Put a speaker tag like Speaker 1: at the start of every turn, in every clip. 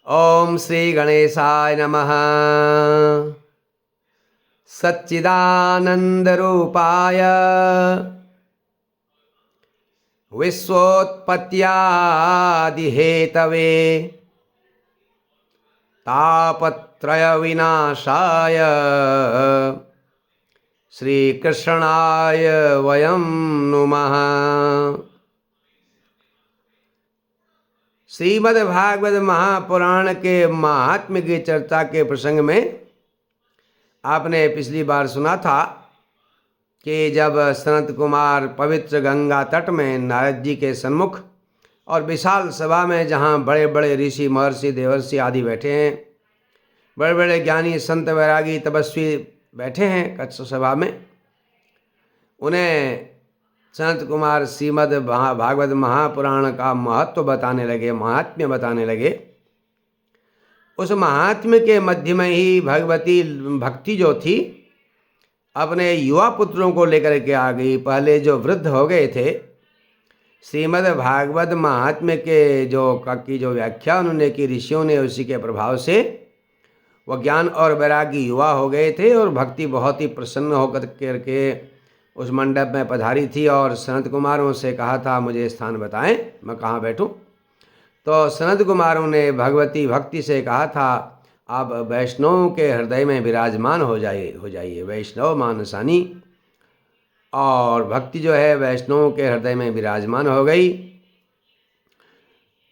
Speaker 1: ओम श्री गणेशाय नमः। सच्चिदानंदरूपाय विश्वोत्पत्त्यादिहेतवे तापत्रय विनाशाय श्रीकृष्णाय वयं नुमः। श्रीमद्भागवत महापुराण के महात्म्य की चर्चा के प्रसंग में आपने पिछली बार सुना था कि जब सनत कुमार पवित्र गंगा तट में नारद जी के सन्मुख और विशाल सभा में, जहाँ बड़े बड़े ऋषि महर्षि देवर्षि आदि बैठे हैं, बड़े बड़े ज्ञानी संत वैरागी तपस्वी बैठे हैं कच्छ सभा में, उन्हें सनत कुमार श्रीमद् भागवत महापुराण का महत्व बताने लगे, महात्म्य बताने लगे। उस महात्म्य के मध्य में ही भगवती भक्ति जो थी अपने युवा पुत्रों को लेकर के आ गई। पहले जो वृद्ध हो गए थे, श्रीमद् भागवत महात्म्य के जो व्याख्या उन्होंने की ऋषियों ने, उसी के प्रभाव से वह ज्ञान और वैरागी युवा हो गए थे और भक्ति बहुत ही प्रसन्न होकर करके उस मंडप में पधारी थी और सनत कुमारों से कहा था, मुझे स्थान बताएं, मैं कहाँ बैठूं। तो सनत कुमारों ने भगवती भक्ति से कहा था, आप वैष्णव के हृदय में विराजमान हो जाइए वैष्णव मानसानी। और भक्ति जो है वैष्णव के हृदय में विराजमान हो गई।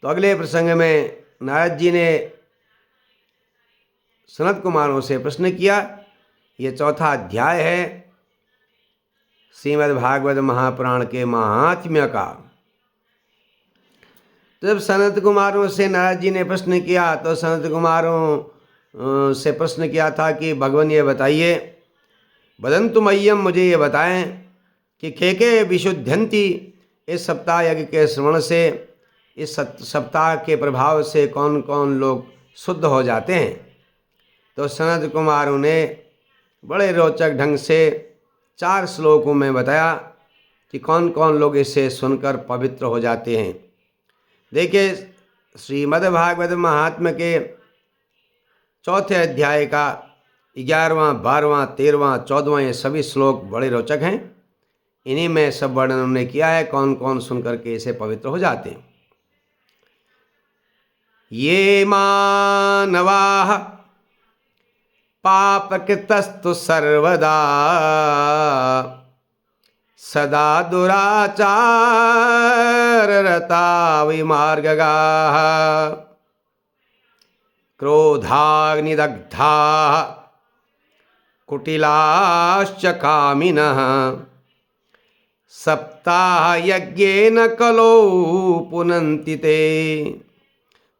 Speaker 1: तो अगले प्रसंग में नारद जी ने सनत कुमारों से प्रश्न किया। ये चौथा अध्याय है श्रीमद् भागवत महापुराण के महात्म्य का। तो जब सनत कुमारों से नारद जी ने प्रश्न किया तो सनत कुमारों से प्रश्न किया था कि भगवान ये बताइए, वदन्तु मह्यम, मुझे ये बताएं कि के विशुद्ध्यन्ति, इस सप्ताह यज्ञ के श्रवण से, इस सप्ताह के प्रभाव से कौन कौन लोग शुद्ध हो जाते हैं। तो सनत कुमारों ने बड़े रोचक ढंग से 4 श्लोकों में बताया कि कौन कौन लोग इसे सुनकर पवित्र हो जाते हैं। देखिए, श्रीमद् भागवत महात्म्य के चौथे अध्याय का 11वां, 12वां, 13वां, 14वां ये सभी श्लोक बड़े रोचक हैं। इन्हीं में सब वर्णन उन्होंने किया है कौन कौन सुनकर के इसे पवित्र हो जाते हैं। ये मानवाः पापकृतस्तु सर्वदा सदा दुराचाररता विमार्गगाः क्रोधाग्निदग्धाः कुटिलाश्च कामिनः सप्ताहयज्ञेन कलौ पुनन्ति ते।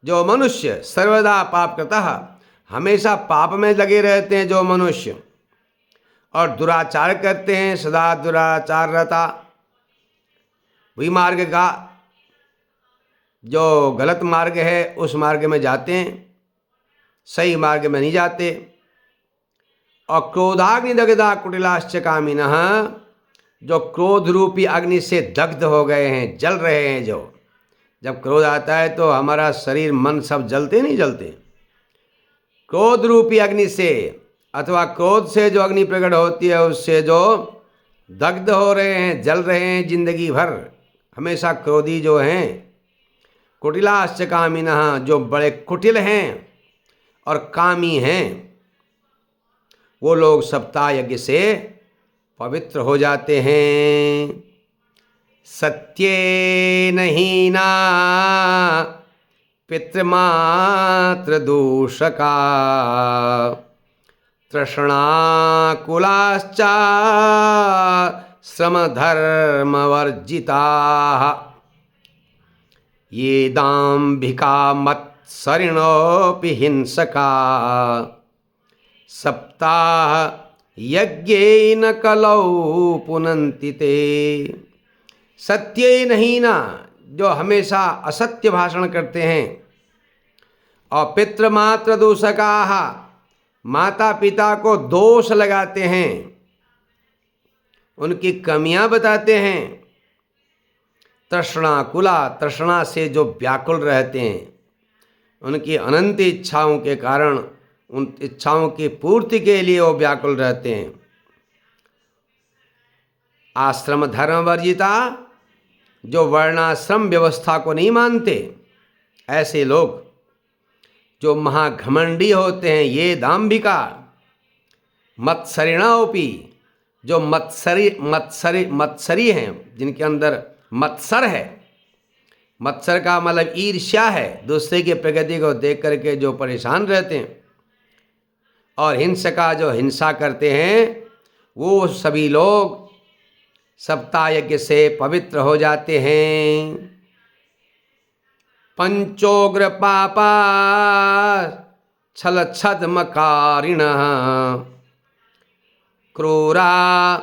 Speaker 1: जो मनुष्य सर्वदा पाप करता, हमेशा पाप में लगे रहते हैं जो मनुष्य, और दुराचार करते हैं, सदा दुराचार रहता, विमार्ग का, जो गलत मार्ग है उस मार्ग में जाते हैं, सही मार्ग में नहीं जाते। और क्रोधाग्नि दग्धा कुटिलाश्च कामिनः, जो क्रोध रूपी अग्नि से दग्ध हो गए हैं, जल रहे हैं। जो जब क्रोध आता है तो हमारा शरीर मन सब जलते नहीं जलते। क्रोध रूपी अग्नि से अथवा क्रोध से जो अग्नि प्रकट होती है उससे जो दग्ध हो रहे हैं, जल रहे हैं जिंदगी भर, हमेशा क्रोधी जो हैं। कुटिलाश्च कामिनः, जो बड़े कुटिल हैं और कामी हैं, वो लोग सप्ताह यज्ञ से पवित्र हो जाते हैं। सत्येन हीना पितृमात्र दूषका तृष्णाकुलाश्च श्रमधर्मवर्जिताः ये दाम्भिका मत्सरिणोऽपि हिंसका सप्ताह यज्ञेन कलौ पुनन्ति ते। सत्येन हीना, जो हमेशा असत्य भाषण करते हैं, और पितृमात्र दूषकाः, माता पिता को दोष लगाते हैं, उनकी कमियां बताते हैं। तृष्णाकुला, तृष्णा से जो व्याकुल रहते हैं, उनकी अनंत इच्छाओं के कारण उन इच्छाओं की पूर्ति के लिए वो व्याकुल रहते हैं। आश्रम धर्म वर्जिता, जो वर्णाश्रम व्यवस्था को नहीं मानते, ऐसे लोग जो महाघमंडी होते हैं, ये दाम्भिका मत्सरिणाओपि, जो मत्सरी हैं, जिनके अंदर मत्सर है। मत्सर का मतलब ईर्ष्या है, दूसरे की प्रगति को देख करके जो परेशान रहते हैं, और हिंसका जो हिंसा करते हैं, वो सभी लोग सप्ताह यज्ञ से पवित्र हो जाते हैं। पंचोग्र पापा छल छद्मकारिण क्रूरा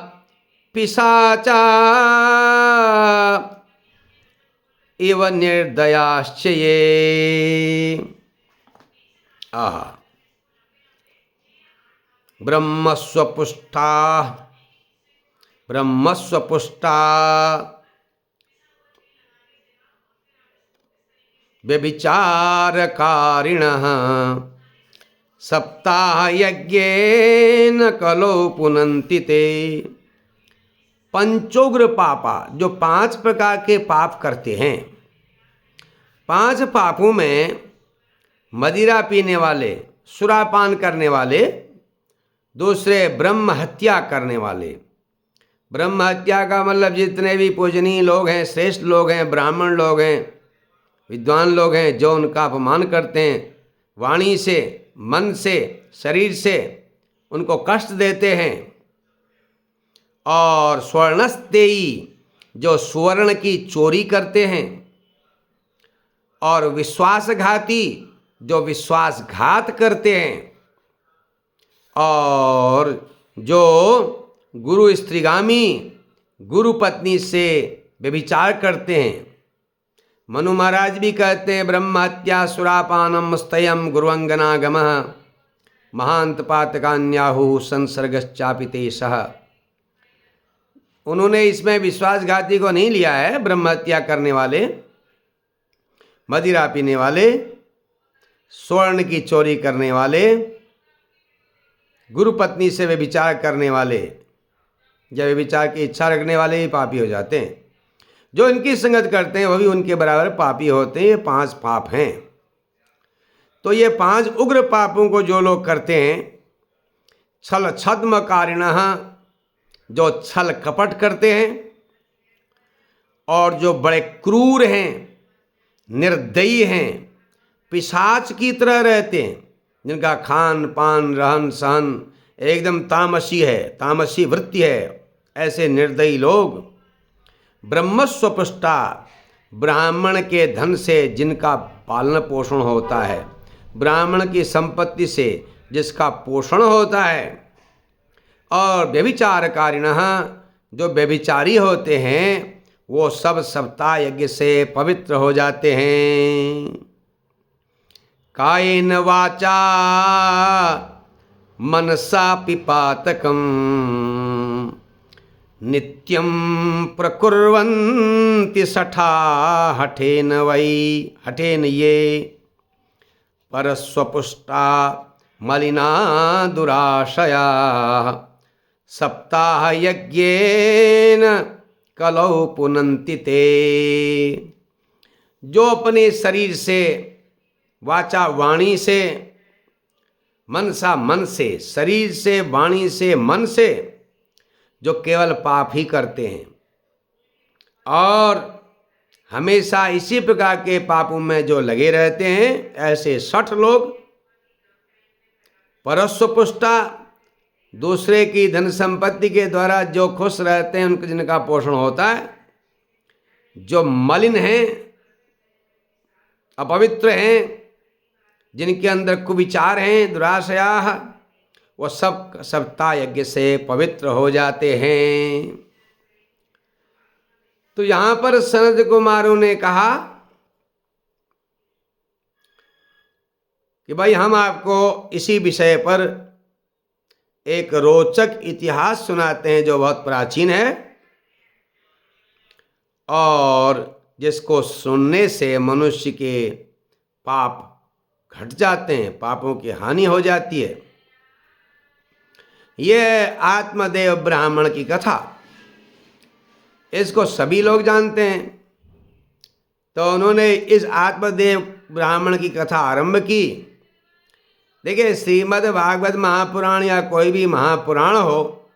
Speaker 1: पिशाचा इव निर्दयाश्च ये। आहा, ब्रह्मस्वपुष्टा व्यभिचारकारिणः सप्ताहयज्ञेन कलो पुनन्ति ते। पंचोग्र पापा, जो 5 प्रकार के पाप करते हैं। 5 पापों में मदिरा पीने वाले, सुरापान करने वाले, दूसरे ब्रह्म हत्या करने वाले। ब्रह्म हत्या का मतलब जितने भी पूजनीय लोग हैं, श्रेष्ठ लोग हैं, ब्राह्मण लोग हैं, विद्वान लोग हैं, जो उनका अपमान करते हैं, वाणी से, मन से, शरीर से उनको कष्ट देते हैं। और स्वर्णस्तेयी, जो स्वर्ण की चोरी करते हैं। और विश्वासघाती, जो विश्वासघात करते हैं। और जो गुरु स्त्रीगामी, गुरु पत्नी से व्यभिचार करते हैं। मनु महाराज भी कहते हैं, ब्रह्म हत्या सुरापानम स्तयम गुरुअंगनागमः महांत पातकान्याहु संसर्गश्चापिते सह। उन्होंने इसमें विश्वासघाती को नहीं लिया है। ब्रह्म हत्या करने वाले, मदिरा पीने वाले, स्वर्ण की चोरी करने वाले, गुरु पत्नी से व्यभिचार करने वाले, जब व्यभिचार की इच्छा रखने वाले ही पापी हो जाते हैं। जो इनकी संगत करते हैं वह भी उनके बराबर पापी होते हैं। ये 5 पाप हैं। तो ये 5 उग्र पापों को जो लोग करते हैं, छल छद्मकारिणः, जो छल कपट करते हैं, और जो बड़े क्रूर हैं, निर्दयी हैं, पिशाच की तरह रहते हैं, जिनका खान पान रहन सहन एकदम तामसी है, तामसी वृत्ति है, ऐसे निर्दयी लोग। ब्रह्मस्वपुष्टा, ब्राह्मण के धन से जिनका पालन पोषण होता है, ब्राह्मण की संपत्ति से जिसका पोषण होता है। और व्यभिचारकारिणः, जो व्यभिचारी होते हैं, वो सब सप्ताह यज्ञ से पवित्र हो जाते हैं। कायेन वाचा मनसा पिपातकम नित्यं प्रकुर्वन्ति सठा हठेन वै हठेन ये परस्वपुष्टा मलिना दुराशया सप्ताह यज्ञेन कलौ पुनन्ति ते। जो अपने शरीर से, वाचा वाणी से, मनसा मन से, शरीर से, वाणी से, मन से जो केवल पाप ही करते हैं, और हमेशा इसी प्रकार के पापों में जो लगे रहते हैं, ऐसे 60 लोग। परस्वपुष्टा, दूसरे की धन संपत्ति के द्वारा जो खुश रहते हैं, उनके जिनका पोषण होता है। जो मलिन हैं, अपवित्र हैं, जिनके अंदर कुविचार हैं, दुराशया, वो सब सप्ताह यज्ञ से पवित्र हो जाते हैं। तो यहाँ पर सनत कुमारों ने कहा कि भाई हम आपको इसी विषय पर एक रोचक इतिहास सुनाते हैं जो बहुत प्राचीन है, और जिसको सुनने से मनुष्य के पाप घट जाते हैं, पापों की हानि हो जाती है। ये आत्मदेव ब्राह्मण की कथा, इसको सभी लोग जानते हैं। तो उन्होंने इस आत्मदेव ब्राह्मण की कथा आरंभ की। देखिए, श्रीमद् भागवत महापुराण या कोई भी महापुराण हो,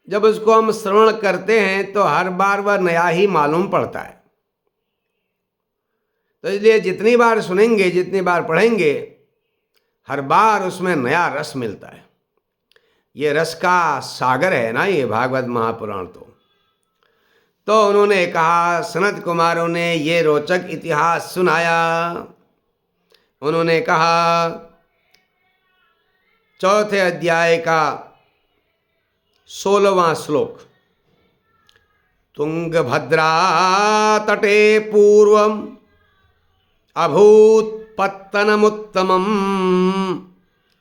Speaker 1: जब उसको हम श्रवण करते हैं तो हर बार वह नया ही मालूम पड़ता है। तो इसलिए जितनी बार सुनेंगे, जितनी बार पढ़ेंगे, हर बार उसमें नया रस मिलता है। ये रस का सागर है ना ये भागवत महापुराण। तो उन्होंने कहा, सनत कुमारों ने ये रोचक इतिहास सुनाया। उन्होंने कहा, चौथे अध्याय का 16वां श्लोक, तुंगभद्रा तटे पूर्वम अभूत पत्तनमुत्तमम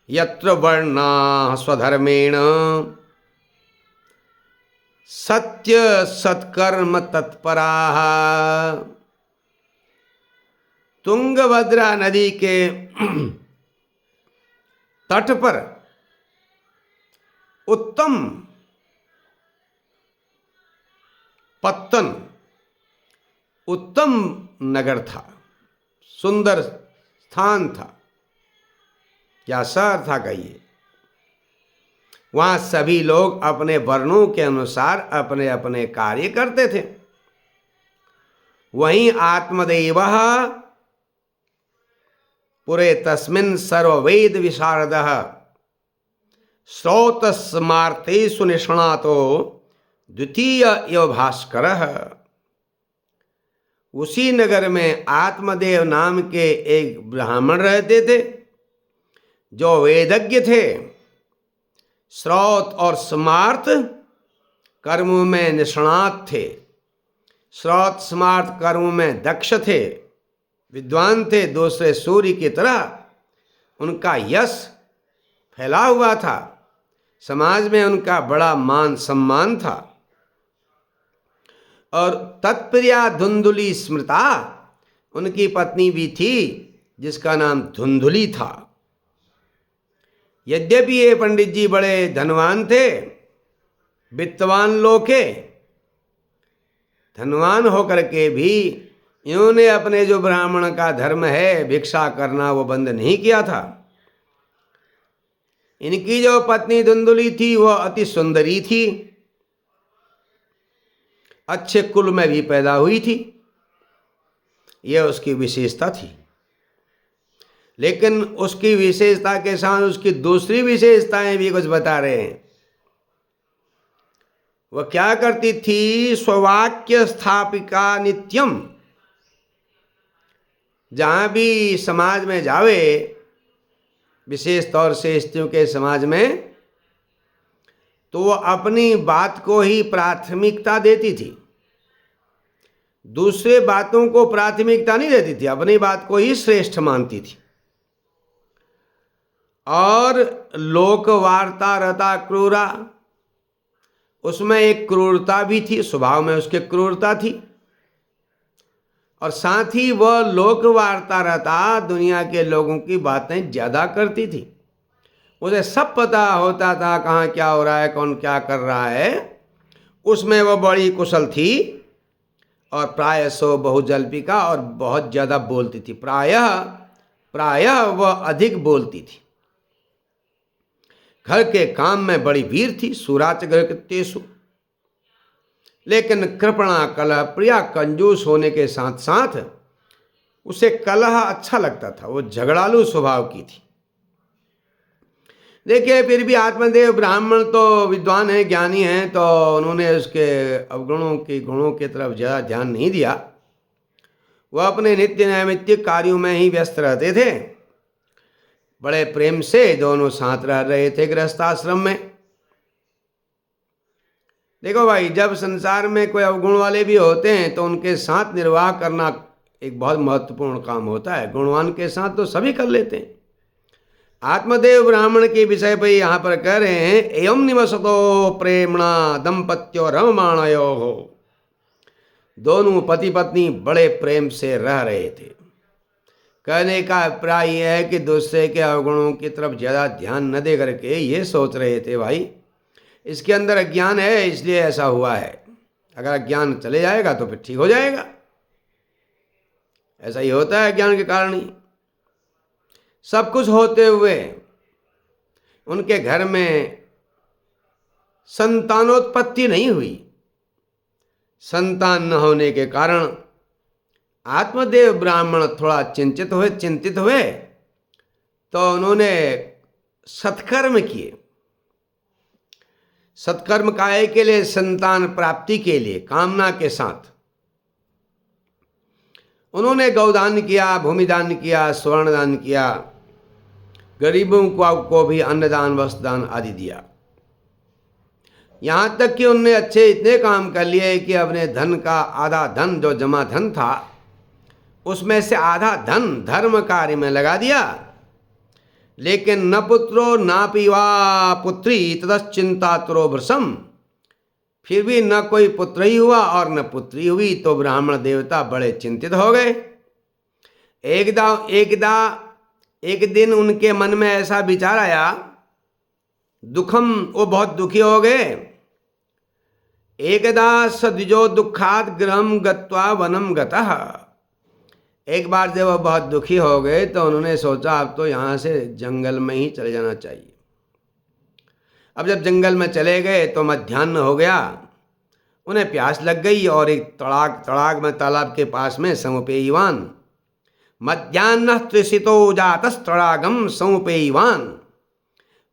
Speaker 1: यत्र वर्णा स्वधर्मेण सत्य सत्कर्म तत्पराः। तुंगभद्रा नदी के तट पर उत्तम पत्तन, उत्तम नगर था, सुंदर स्थान था, क्या शहर था कहिए। वहाँ सभी लोग अपने वर्णों के अनुसार अपने अपने कार्य करते थे। वहीं आत्मदेवः पुरे तस्मिन् सर्ववेद विशारदः श्रौतस्मार्तेषु निष्णातो द्वितीय एव भास्करः। उसी नगर में आत्मदेव नाम के एक ब्राह्मण रहते थे जो वेदज्ञ थे, श्रौत और स्मार्त कर्मों में निष्णात थे, श्रौत स्मार्त कर्मों में दक्ष थे, विद्वान थे। दूसरे सूर्य की तरह उनका यश फैला हुआ था, समाज में उनका बड़ा मान सम्मान था। और तत्प्रिया धुंधुली स्मृता, उनकी पत्नी भी थी जिसका नाम धुंधुली था। यद्यपि ये पंडित जी बड़े धनवान थे, वित्तवान लोग के, धनवान होकर के भी इन्होंने अपने जो ब्राह्मण का धर्म है भिक्षा करना वो बंद नहीं किया था। इनकी जो पत्नी धुंधुली थी वह अति सुंदरी थी, अच्छे कुल में भी पैदा हुई थी, यह उसकी विशेषता थी। लेकिन उसकी विशेषता के साथ उसकी दूसरी विशेषताएं भी कुछ बता रहे हैं। वह क्या करती थी, स्ववाक्य स्थापिका नित्यम। जहाँ भी समाज में जावे, विशेष तौर से स्त्रियों के समाज में, तो वो अपनी बात को ही प्राथमिकता देती थी, दूसरे बातों को प्राथमिकता नहीं देती थी, अपनी बात को ही श्रेष्ठ मानती थी। और लोक वार्ता रता क्रूरा, उसमें एक क्रूरता भी थी, स्वभाव में उसके क्रूरता थी। और साथ ही वह लोक वार्ता रहता, दुनिया के लोगों की बातें ज़्यादा करती थी। उसे सब पता होता था कहाँ क्या हो रहा है, कौन क्या कर रहा है, उसमें वह बड़ी कुशल थी। और प्रायः सो बहुजल्पिका, और बहुत ज़्यादा बोलती थी। प्रायः वह अधिक बोलती थी। घर के काम में बड़ी वीर थी, सुराच गृहकृत्येषु। लेकिन कृपणा कलह प्रिया, कंजूस होने के साथ साथ उसे कलह अच्छा लगता था, वो झगड़ालू स्वभाव की थी। देखिए, फिर भी आत्मदेव ब्राह्मण तो विद्वान हैं, ज्ञानी हैं, तो उन्होंने उसके अवगुणों की गुणों की तरफ ज़्यादा ध्यान नहीं दिया। वह अपने नित्य नैमित्तिक कार्यों में ही व्यस्त रहते थे। बड़े प्रेम से दोनों साथ रह रहे थे गृहस्थाश्रम में। देखो भाई, जब संसार में कोई अवगुण वाले भी होते हैं तो उनके साथ निर्वाह करना एक बहुत महत्वपूर्ण काम होता है। गुणवान के साथ तो सभी कर लेते हैं। आत्मदेव ब्राह्मण के विषय पर यहाँ पर कह रहे हैं, एवं निवसतो प्रेमणा दंपत्यो रममाणयो हो। दोनों पति पत्नी बड़े प्रेम से रह रहे थे। कहने का अभिप्राय यह है कि दूसरे के अवगुणों की तरफ ज़्यादा ध्यान न दे करके ये सोच रहे थे भाई इसके अंदर अज्ञान है इसलिए ऐसा हुआ है, अगर अज्ञान चले जाएगा तो फिर ठीक हो जाएगा। ऐसा ही होता है अज्ञान के कारण ही। सब कुछ होते हुए उनके घर में संतानोत्पत्ति नहीं हुई। संतान न होने के कारण आत्मदेव ब्राह्मण थोड़ा चिंतित हुए तो उन्होंने सत्कर्म किए। सत्कर्म काहे के लिए? संतान प्राप्ति के लिए, कामना के साथ। उन्होंने गौदान किया, भूमिदान किया, स्वर्णदान किया, गरीबों को भी अन्नदान, वस्त्रदान आदि दिया। यहाँ तक कि उनने अच्छे इतने काम कर लिए कि अपने धन का आधा धन जो जमा धन था उसमें से आधा धन धर्म कार्य में लगा दिया। लेकिन न पुत्रो नापि वा पुत्री ततश्चिंतातुरो भृशम, फिर भी न कोई पुत्र ही हुआ और न पुत्री हुई तो ब्राह्मण देवता बड़े चिंतित हो गए। एक दिन उनके मन में ऐसा विचार आया, दुखम, वो बहुत दुखी हो गए। एकदा सद्विजो दुखात गृहम गत्वा वनम गतः, एक बार जब वो बहुत दुखी हो गए तो उन्होंने सोचा अब तो यहाँ से जंगल में ही चले जाना चाहिए। अब जब जंगल में चले गए तो मध्याह्न हो गया, उन्हें प्यास लग गई और एक तड़ाग में तालाब के पास में समुपेयवान, मध्याह्न त्रिषितो जातस्तड़ागम समुपेयवान।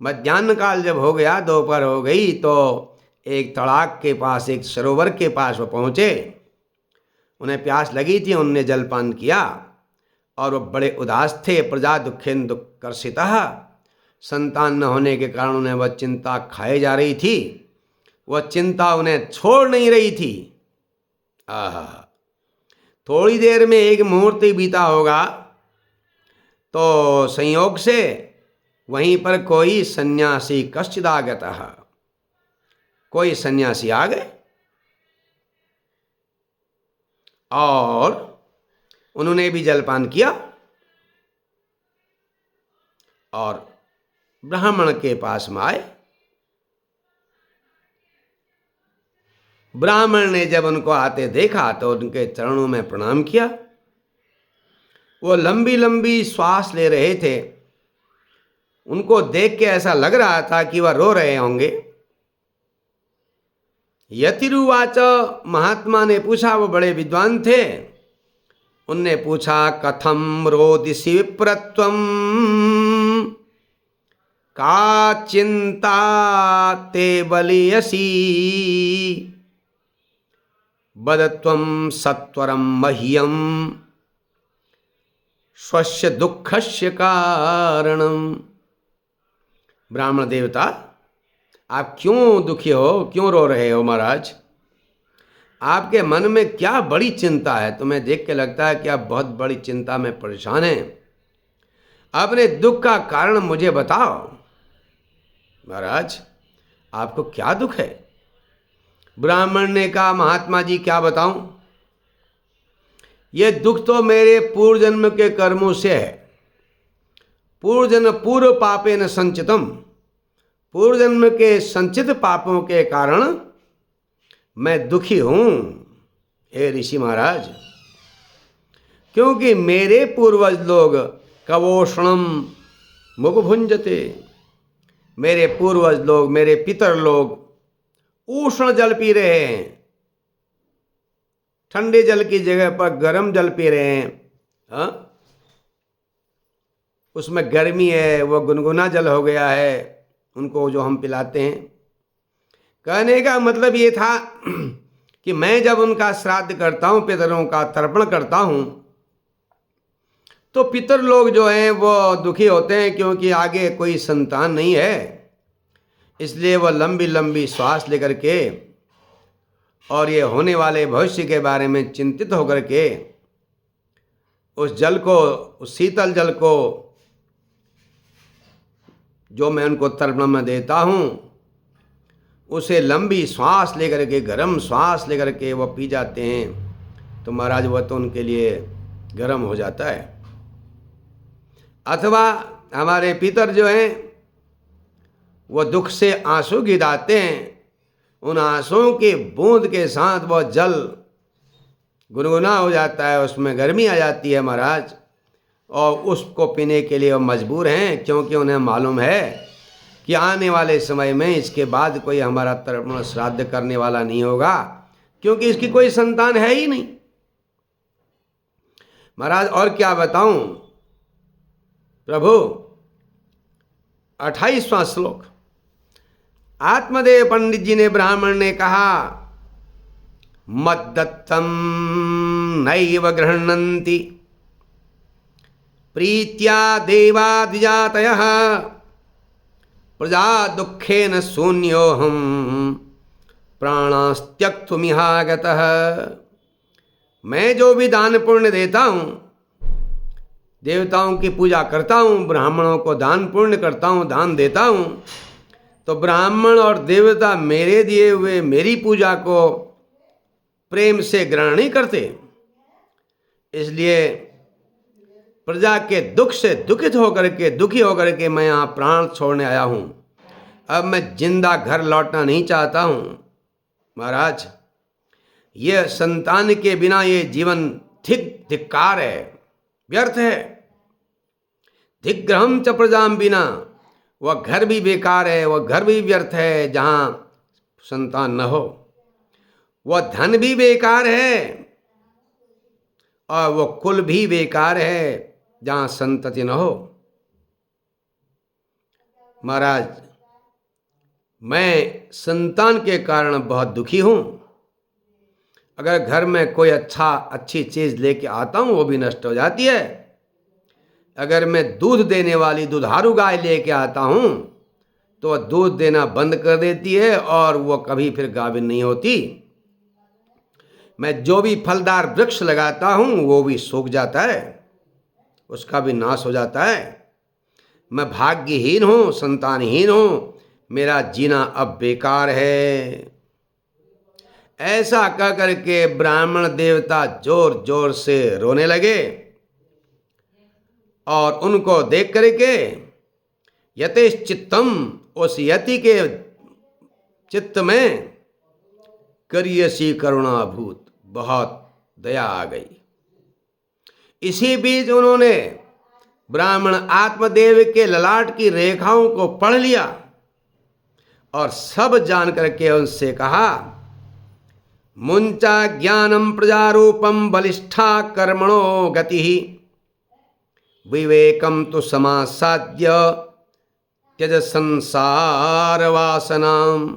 Speaker 1: मध्याह्न काल जब हो गया, दोपहर हो गई, तो एक तड़ाग के पास, एक सरोवर के पास वो पहुँचे। उन्हें प्यास लगी थी, उनने जलपान किया और वो बड़े उदास थे। प्रजा दुखेन दुःखर्षितः, संतान न होने के कारण उन्हें वह चिंता खाए जा रही थी, वह चिंता उन्हें छोड़ नहीं रही थी। थोड़ी देर में एक मुहूर्त ही बीता होगा तो संयोग से वहीं पर कोई सन्यासी कश्चिदागतः, कोई सन्यासी आ गए और उन्होंने भी जलपान किया और ब्राह्मण के पास में आए। ब्राह्मण ने जब उनको आते देखा तो उनके चरणों में प्रणाम किया। वो लंबी लंबी श्वास ले रहे थे, उनको देख के ऐसा लग रहा था कि वह रो रहे होंगे। यतिरुवाच, महात्मा ने पूछा, वो बड़े विद्वान थे, उनने पूछा, कथम रोदिसि विप्रत्वम, का चिंता ते बलियसी, बदत्वम सत्वरम मह्यम स्वस्य दुःखस्य कारणम। ब्राह्मण देवता, आप क्यों दुखी हो, क्यों रो रहे हो महाराज? आपके मन में क्या बड़ी चिंता है? तुम्हें देख के लगता है कि आप बहुत बड़ी चिंता में परेशान हैं। अपने दुख का कारण मुझे बताओ। महाराज, आपको क्या दुख है? ब्राह्मण ने कहा, महात्मा जी क्या बताऊं? ये दुख तो मेरे पूर्व जन्म के कर्मों से है। पूर्व पापेन संचितम, पूर्व जन्म के संचित पापों के कारण मैं दुखी हूं हे ऋषि महाराज। क्योंकि मेरे पूर्वज लोग कवोषणम मुगभुंजते, मेरे पूर्वज लोग, मेरे पितर लोग उष्ण जल पी रहे हैं, ठंडे जल की जगह पर गर्म जल पी रहे हैं। उसमें गर्मी है, वो गुनगुना जल हो गया है उनको जो हम पिलाते हैं। कहने का मतलब ये था कि मैं जब उनका श्राद्ध करता हूँ, पितरों का तर्पण करता हूँ, तो पितर लोग जो हैं वो दुखी होते हैं क्योंकि आगे कोई संतान नहीं है। इसलिए वह लंबी लंबी श्वास लेकर के और ये होने वाले भविष्य के बारे में चिंतित होकर के उस जल को, उस शीतल जल को जो मैं उनको तर्पण में देता हूँ, उसे लंबी श्वास लेकर के, गर्म श्वास लेकर के वह पी जाते हैं। तो महाराज, वह तो उनके लिए गर्म हो जाता है। अथवा हमारे पितर जो हैं वो दुख से आंसू गिराते हैं, उन आंसुओं के बूंद के साथ वह जल गुनगुना हो जाता है, उसमें गर्मी आ जाती है महाराज, और उसको पीने के लिए वो मजबूर हैं, क्योंकि उन्हें मालूम है कि आने वाले समय में इसके बाद कोई हमारा तर्पण श्राद्ध करने वाला नहीं होगा, क्योंकि इसकी कोई संतान है ही नहीं। महाराज और क्या बताऊं प्रभु। 28वां श्लोक। आत्मदेव पंडित जी ने, ब्राह्मण ने कहा, मद्दत्तम नैव गृह्णन्ति प्रीत्या देवादिजातयः प्रजा दुखेन शून्योऽहं प्राणास्त्यक्तुमिहागतः। मैं जो भी दान पुण्य देता हूँ, देवताओं की पूजा करता हूँ, ब्राह्मणों को दान पुण्य करता हूँ, दान देता हूँ, तो ब्राह्मण और देवता मेरे दिए हुए मेरी पूजा को प्रेम से ग्रहण नहीं करते। इसलिए प्रजा के दुख से दुखित होकर के, दुखी होकर के मैं यहाँ प्राण छोड़ने आया हूँ। अब मैं जिंदा घर लौटना नहीं चाहता हूँ महाराज। ये संतान के बिना ये जीवन धिक्कार है, व्यर्थ है। धिग्रहम च प्रजाम बिना, वह घर भी बेकार है, वह घर भी व्यर्थ है जहाँ संतान न हो। वह धन भी बेकार है और वह कुल भी बेकार है जहाँ संतति न हो। महाराज मैं संतान के कारण बहुत दुखी हूँ। अगर घर में कोई अच्छी चीज़ लेके आता हूँ वो भी नष्ट हो जाती है। अगर मैं दूध देने वाली दुधारू गाय लेके आता हूँ तो वह दूध देना बंद कर देती है और वह कभी फिर गाभिन नहीं होती। मैं जो भी फलदार वृक्ष लगाता हूँ वो भी सूख जाता है, उसका भी नाश हो जाता है। मैं भाग्यहीन हूँ, संतानहीन हूँ, मेरा जीना अब बेकार है। ऐसा कह करके ब्राह्मण देवता जोर जोर से रोने लगे और उनको देख करके यतेश्चित्तम, उस यति के चित्त में करियसी करुणाभूत, बहुत दया आ गई। इसी बीच उन्होंने ब्राह्मण आत्मदेव के ललाट की रेखाओं को पढ़ लिया और सब जान करके उनसे कहा, मुंचा ज्ञानम प्रजारूपम बलिष्ठा कर्मणो गति विवेकम तो समासाद्य त्यज संसार वासनाम।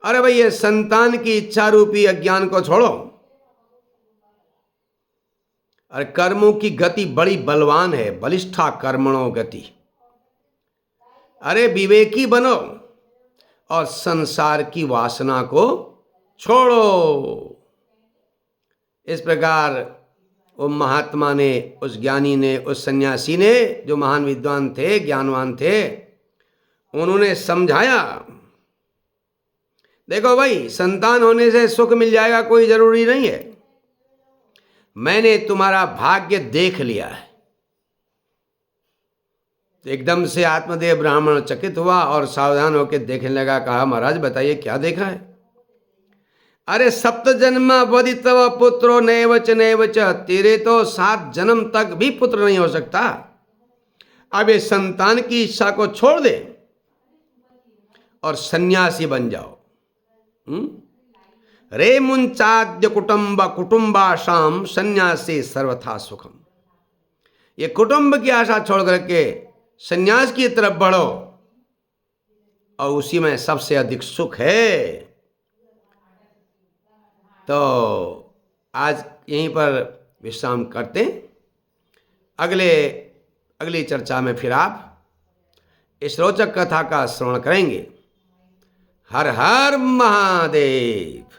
Speaker 1: अरे भाई, ये संतान की इच्छा रूपी अज्ञान को छोड़ो और कर्मों की गति बड़ी बलवान है, बलिष्ठा कर्मणो गति। अरे विवेकी बनो और संसार की वासना को छोड़ो। इस प्रकार वो महात्मा ने, उस ज्ञानी ने, उस सन्यासी ने, जो महान विद्वान थे, ज्ञानवान थे, उन्होंने समझाया। देखो भाई, संतान होने से सुख मिल जाएगा कोई जरूरी नहीं है। मैंने तुम्हारा भाग्य देख लिया है। एकदम से आत्मदेव ब्राह्मण चकित हुआ और सावधान होकर देखने लगा। कहा, महाराज बताइए क्या देखा है? अरे सप्त जन्म वदि तव पुत्रो नैवच नैवच, तेरे तो 7 जन्म तक भी पुत्र नहीं हो सकता। अब ये संतान की इच्छा को छोड़ दे और सन्यासी बन जाओ। रे मुंचाद्य कुटुंब कुटुंबाशाम सन्यासी सर्वथा सुखम। ये कुटुंब की आशा छोड़ करके सन्यास की तरफ बढ़ो और उसी में सबसे अधिक सुख है। तो आज यहीं पर विश्राम करते हैं। अगली चर्चा में फिर आप इस रोचक कथा का श्रवण करेंगे। हर हर महादेव।